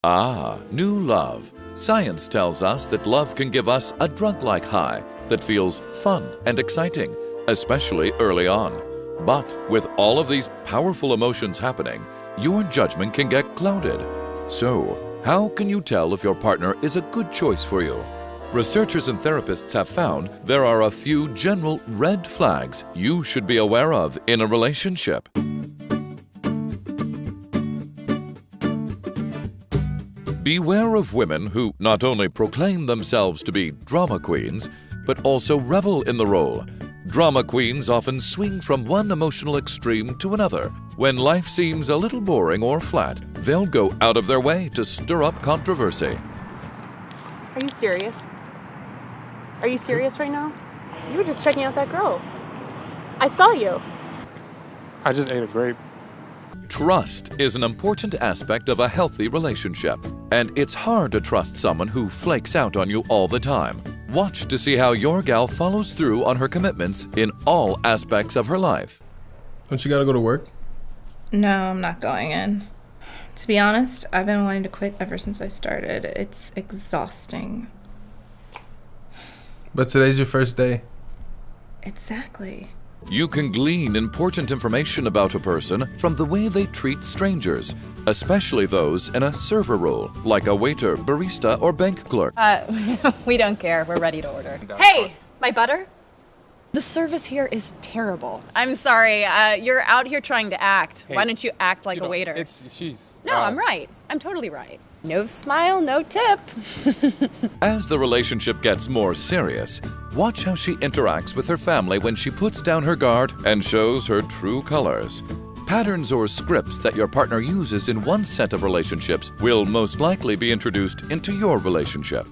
New love. Science tells us that love can give us a drug-like high that feels fun and exciting, especially early on. But with all of these powerful emotions happening, your judgment can get clouded. So, how can you tell if your partner is a good choice for you? Researchers and therapists have found there are a few general red flags you should be aware of in a relationship. Beware of women who not only proclaim themselves to be drama queens, but also revel in the role. Drama queens often swing from one emotional extreme to another. When life seems a little boring or flat, they'll go out of their way to stir up controversy. Are you serious? Are you serious right now? You were just checking out that girl. I saw you. I just ate a grape. Trust is an important aspect of a healthy relationship, and it's hard to trust someone who flakes out on you all the time. Watch to see how your gal follows through on her commitments in all aspects of her life. Don't you gotta go to work? No, I'm not going in. To be honest, I've been wanting to quit ever since I started. It's exhausting. But today's your first day. Exactly. You can glean important information about a person from the way they treat strangers, especially those in a server role, like a waiter, barista, or bank clerk. We don't care. We're ready to order. Hey, my butter? The service here is terrible. I'm sorry. You're out here trying to act. Hey, Why don't you act like a waiter? No, I'm right. I'm totally right. No smile, no tip. As the relationship gets more serious, watch how she interacts with her family when she puts down her guard and shows her true colors. Patterns or scripts that your partner uses in one set of relationships will most likely be introduced into your relationship.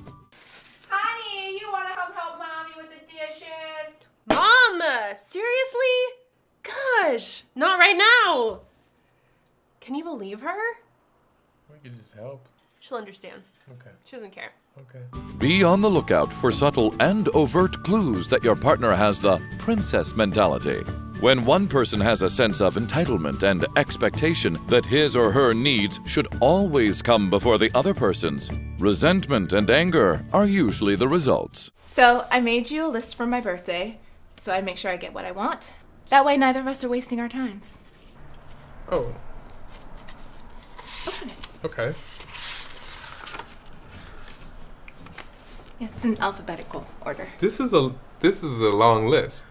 Honey, you want to come help Mommy with the dishes? Mom! Seriously? Gosh, not right now. Can you believe her? We can just help. She'll understand. Okay. She doesn't care. Okay. Be on the lookout for subtle and overt clues that your partner has the princess mentality. When one person has a sense of entitlement and expectation that his or her needs should always come before the other person's, resentment and anger are usually the results. So I made you a list for my birthday, so I make sure I get what I want. That way neither of us are wasting our times. Oh. Open it. Okay. Yeah, it's in alphabetical order. This is a long list.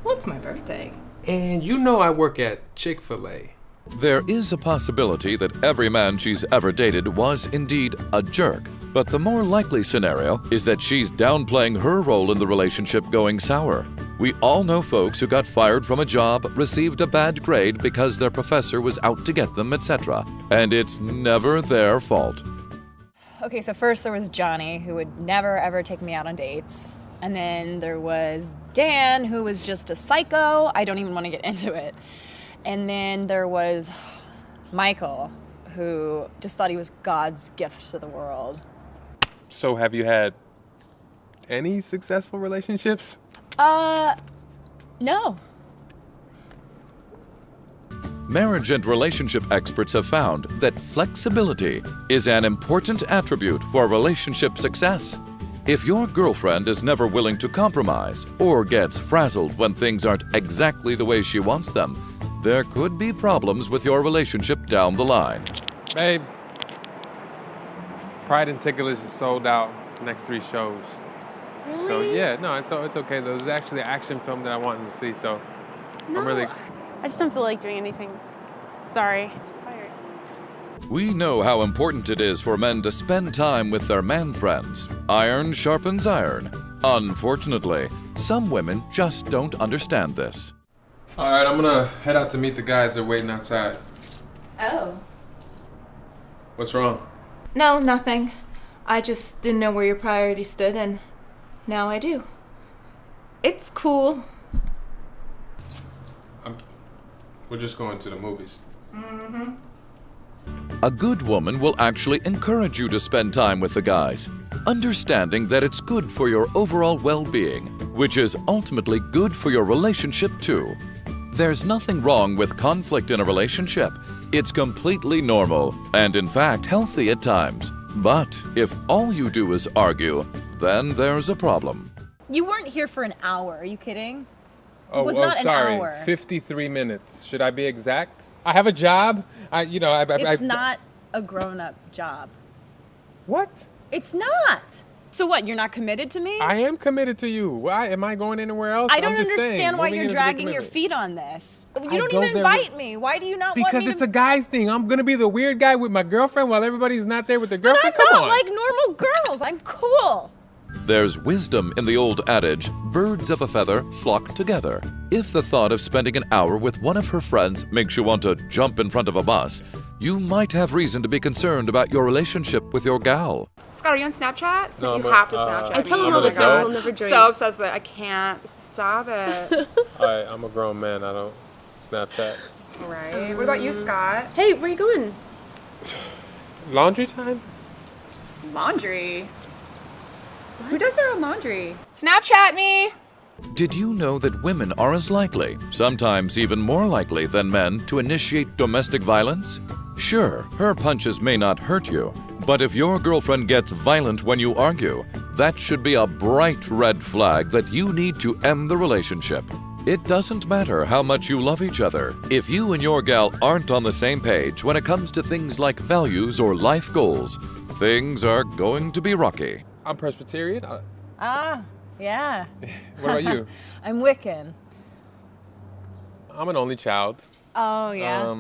Well, it's my birthday. And you know I work at Chick-fil-A. There is a possibility that every man she's ever dated was indeed a jerk, but the more likely scenario is that she's downplaying her role in the relationship going sour. We all know folks who got fired from a job, received a bad grade because their professor was out to get them, etc. And it's never their fault. Okay, so first there was Johnny, who would never ever take me out on dates. And then there was Dan, who was just a psycho. I don't even want to get into it. And then there was Michael, who just thought he was God's gift to the world. So have you had any successful relationships? No. Marriage and relationship experts have found that flexibility is an important attribute for relationship success. If your girlfriend is never willing to compromise or gets frazzled when things aren't exactly the way she wants them, there could be problems with your relationship down the line. Babe, Pride and Ticklish is sold out the next 3 shows. Really? So yeah, no, it's okay. There was actually an action film that I wanted to see, so No, I'm really... I just don't feel like doing anything. Sorry. I'm tired. We know how important it is for men to spend time with their man friends. Iron sharpens iron. Unfortunately, some women just don't understand this. All right, I'm gonna head out to meet the guys that are waiting outside. Oh. What's wrong? No, nothing. I just didn't know where your priorities stood, and now I do. It's cool. We're just going to the movies. Mm-hmm. A good woman will actually encourage you to spend time with the guys, understanding that it's good for your overall well-being, which is ultimately good for your relationship too. There's nothing wrong with conflict in a relationship, It's completely normal and, in fact, healthy at times. But if all you do is argue, then there's a problem. You weren't here for an hour. Are you kidding? Oh, was not an sorry. hour. 53 minutes. Should I be exact? I have a job. It's not a grown-up job. What? It's not. So what, you're not committed to me? I am committed to you. Why am I going anywhere else? I don't I'm just understand saying, why moving you're in is a big dragging your commitment. feet on this. You I don't go even there invite me. Why do you not want me Because to? it's a guy's thing. I'm gonna be the weird guy with my girlfriend while everybody's not there with their But I'm girlfriend. Come not on. like normal girls. I'm cool. There's wisdom in the old adage, birds of a feather flock together. If the thought of spending an hour with one of her friends makes you want to jump in front of a bus, you might have reason to be concerned about your relationship with your gal. Scott, are you on Snapchat? No, you I'm have to a- Snapchat. I tell him I'm all the gonna time go. he'll never drink. So obsessed with it. I can't stop it. I'm a grown man. I don't Snapchat. All right. What about you, Scott? Hey, where you going? Laundry time? Laundry. Who does their own laundry? Snapchat me. Did you know that women are as likely, sometimes even more likely than men, to initiate domestic violence? Sure, her punches may not hurt you, but if your girlfriend gets violent when you argue, that should be a bright red flag that you need to end the relationship. It doesn't matter how much you love each other. If you and your gal aren't on the same page when it comes to things like values or life goals, things are going to be rocky. I'm Presbyterian. Yeah. What about you? I'm Wiccan. I'm an only child. Oh, yeah.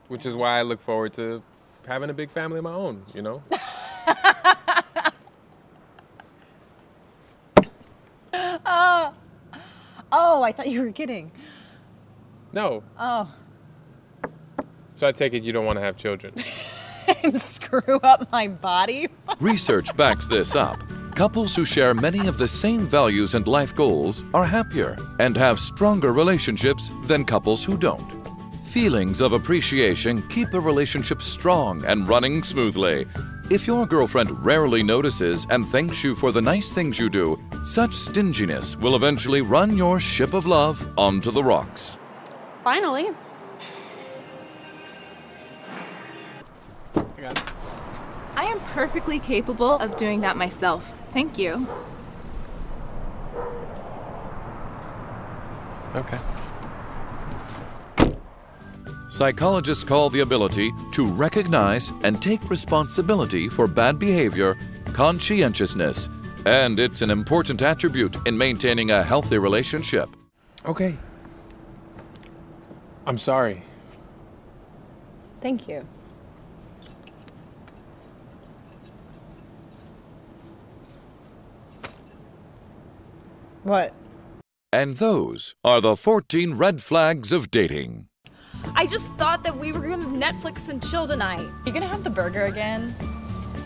Which is why I look forward to having a big family of my own, you know? Oh, I thought you were kidding. No. Oh. So I take it you don't want to have children. And screw up my body? Research backs this up. Couples who share many of the same values and life goals are happier and have stronger relationships than couples who don't. Feelings of appreciation keep a relationship strong and running smoothly. If your girlfriend rarely notices and thanks you for the nice things you do, such stinginess will eventually run your ship of love onto the rocks. Finally. I got it. I am perfectly capable of doing that myself. Thank you. Okay. Psychologists call the ability to recognize and take responsibility for bad behavior conscientiousness, and it's an important attribute in maintaining a healthy relationship. Okay. I'm sorry. Thank you. What? And those are the 14 red flags of dating. I just thought that we were gonna Netflix and chill tonight. You're gonna have the burger again?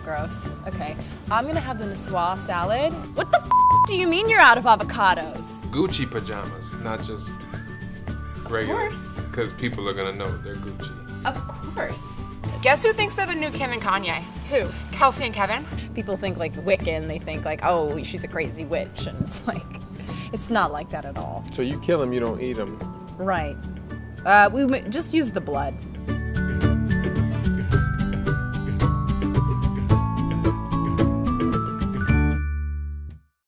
Gross. Okay. I'm gonna have the Niçoise salad. What the do you mean you're out of avocados? Gucci pajamas, not just regular. course. Because people are gonna know they're Gucci. Of course. Guess who thinks they're the new Kim and Kanye? Who? Kelsey and Kevin. People think like Wiccan, they think like, oh, she's a crazy witch, and it's like, it's not like that at all. So you kill them, you don't eat them. Right. We just use the blood.